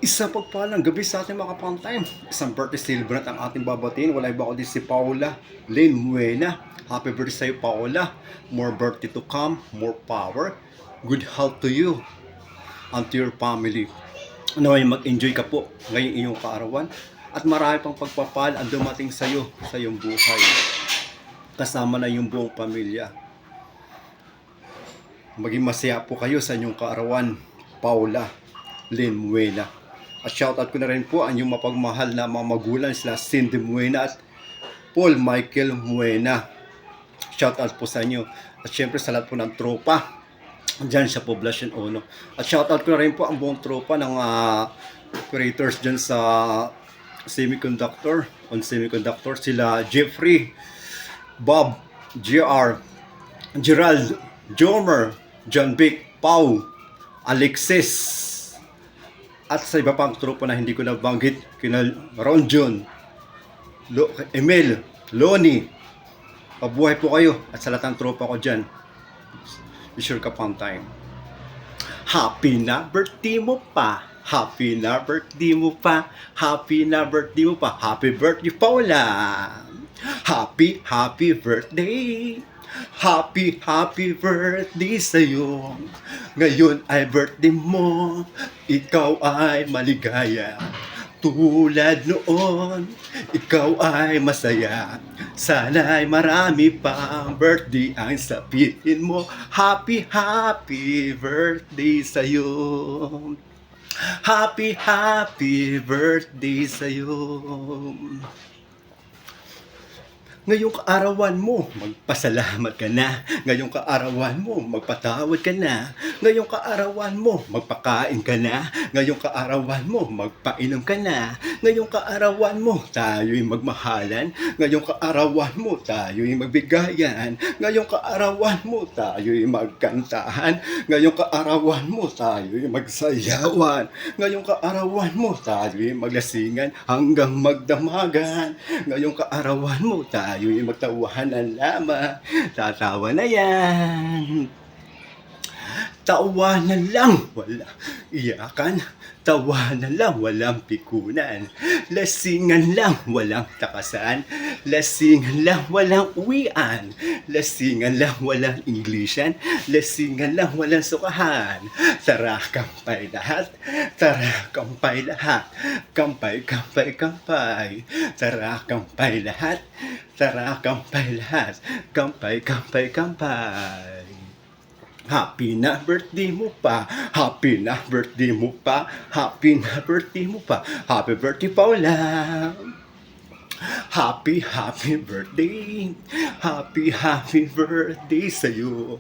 Isang pagpalang gabi sa ating mga kapantay. Isang birthday celebrant ang ating babatiin. Wala iba kundi si Paula Lynn Muena. Happy birthday sa iyo, Paula. More birthday to come, more power. Good health to you and to your family. Naway mag-enjoy ka po ngayong iyong kaarawan. At marami pang pagpapal ang dumating sa iyo sa iyong buhay. Kasama na yung buong pamilya. Maging masaya po kayo sa inyong kaarawan, Paula Lynn Muena. At shoutout ko na rin po ang inyong mapagmahal na mga magulang sila Cindy Muena at Paul Michael Muena. Shoutout po sa inyo. At syempre sa lahat po ng tropa dyan sa Poblacion 1. At shoutout ko na rin po ang buong tropa ng operators dyan sa semiconductor. On semiconductor sila Jeffrey, Bob, JR, Gerald, Jomer, John Vic, Pau, Alexis, at sa iba pang tropa na hindi ko nabanggit, kina Ron John, Emil, Loni, pabuhay po kayo at sa lahat ng tropa ko dyan. Be sure ka pang time. Happy na birthday mo pa. Happy na birthday mo pa. Happy na birthday mo pa. Happy birthday, Paula. Happy birthday. Happy birthday sa'yo. Ngayon ay birthday mo. Ikaw ay maligaya. Tulad noon, ikaw ay masaya. Sana'y marami pang birthday ang sabihin mo. Happy birthday sa'yo. Happy birthday sa'yo. Ngayong kaarawan mo, magpasalamat ka na. Ngayong kaarawan mo, magpatawad ka na. Ngayong kaarawan mo, magpakain ka na. Ngayong kaarawan mo, magpainom ka na. Ngayong kaarawan mo, tayo'y magmahalan. Ngayong kaarawan mo, tayo'y magbigayan. Ngayong kaarawan mo, tayo'y magkantahan. Ngayong kaarawan mo, tayo'y magsayawan. Ngayong kaarawan mo, tayo'y maglasingan hanggang magdamagan. Ngayong kaarawan mo, tayo'y magtawanan lamang. Tatawa na yan. Tawanan lang, wala iyakan. Tawanan lang, walang pikunan. Lasingan lang, walang takasan. Lasingan lang, walang uwian. Lasingan lang, walang Englishan. Lasingan lang, walang sukahan. Tara, kampay lahat. Tara, kampay lahat. Kampay. Tara, kampay lahat. Tara, kampay lahat. Kampay. Happy na birthday mo pa. Happy na birthday mo pa. Happy na birthday mo pa. Happy birthday, Paula. Happy birthday. Happy birthday sa'yo.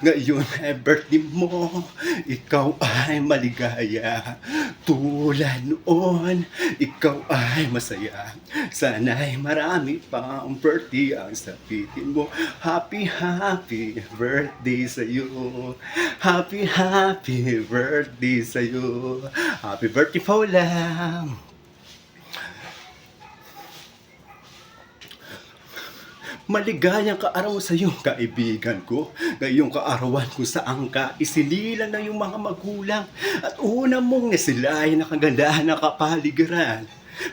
Ngayon ay birthday mo. Ikaw ay maligaya. Tulad noon, ikaw ay masaya. Sana'y marami pang birthday ang sabihin mo. Happy birthday sa'yo. Happy birthday sa'yo. Happy birthday, Paula. Maligayang kaarawan sa iyong kaibigan ko. Ngayong kaarawan kung saan ka isinilang na yung mga magulang at una mong nasilayan na kagandahan ng kapaligiran.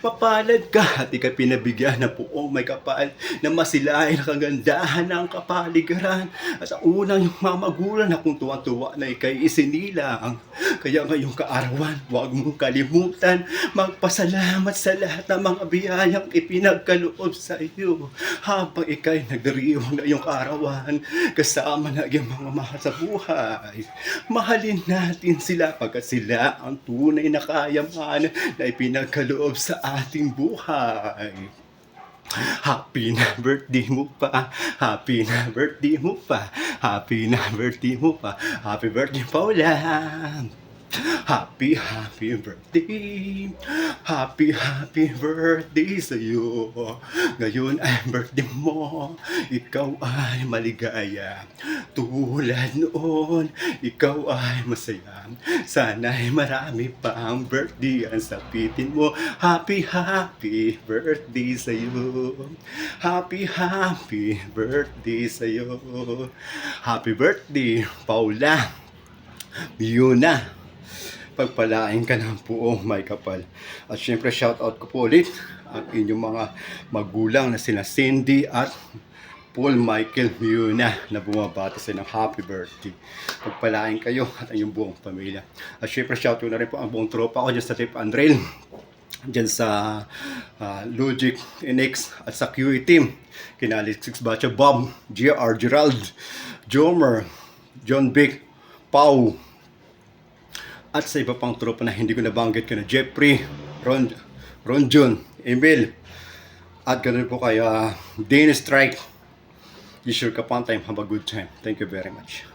Mapalad ka at ikay pinabigyan ng buong may kapal na masilayan na kagandahan ng kapaligiran. At sa unang yung mga magulang na kung tuwa-tuwa na ikay isinilang. Kaya ngayong kaarawan, huwag mong kalimutan magpasalamat sa lahat ng mga biyayang ipinagkaloob sa iyo. Habang ikay nagdiriwang na iyong kaarawan, kasama na iyong mga mahal sa buhay. Mahalin natin sila pagkat sila ang tunay na kayamanan na ipinagkaloob sa ating buhay. Happy na birthday mo pa. Happy na birthday mo pa. Happy na birthday mo pa. Happy birthday, Paula. Happy birthday. Happy birthday sa'yo. Ngayon ay birthday mo. Ikaw ay maligaya. Tulad noon, ikaw ay masaya. Sana'y marami pang birthday ang sabitin mo. Happy birthday sa'yo. Happy birthday sa'yo. Happy birthday, Paula. Yun na. Pagpalain ka ng buong may kapal. At syempre shoutout ko po ulit ang inyong mga magulang na sina Cindy at Paul Michael Muna na bumabati sa ng happy birthday. Pagpalain kayo at ang iyong buong pamilya. At syempre shoutout na rin po ang buong tropa ko dyan sa Tip and Rail, dyan sa Logic NX at sa QE team. Kina Alexis Bacha, Bob, GR Gerald, Jomer, John Vic, Pau, at sa iba pang tropa na hindi ko nabanggit ko na Jeffrey, Ron John, Emil, at ganoon po kay Dennis Strike. You sure ka time. Have a good time. Thank you very much.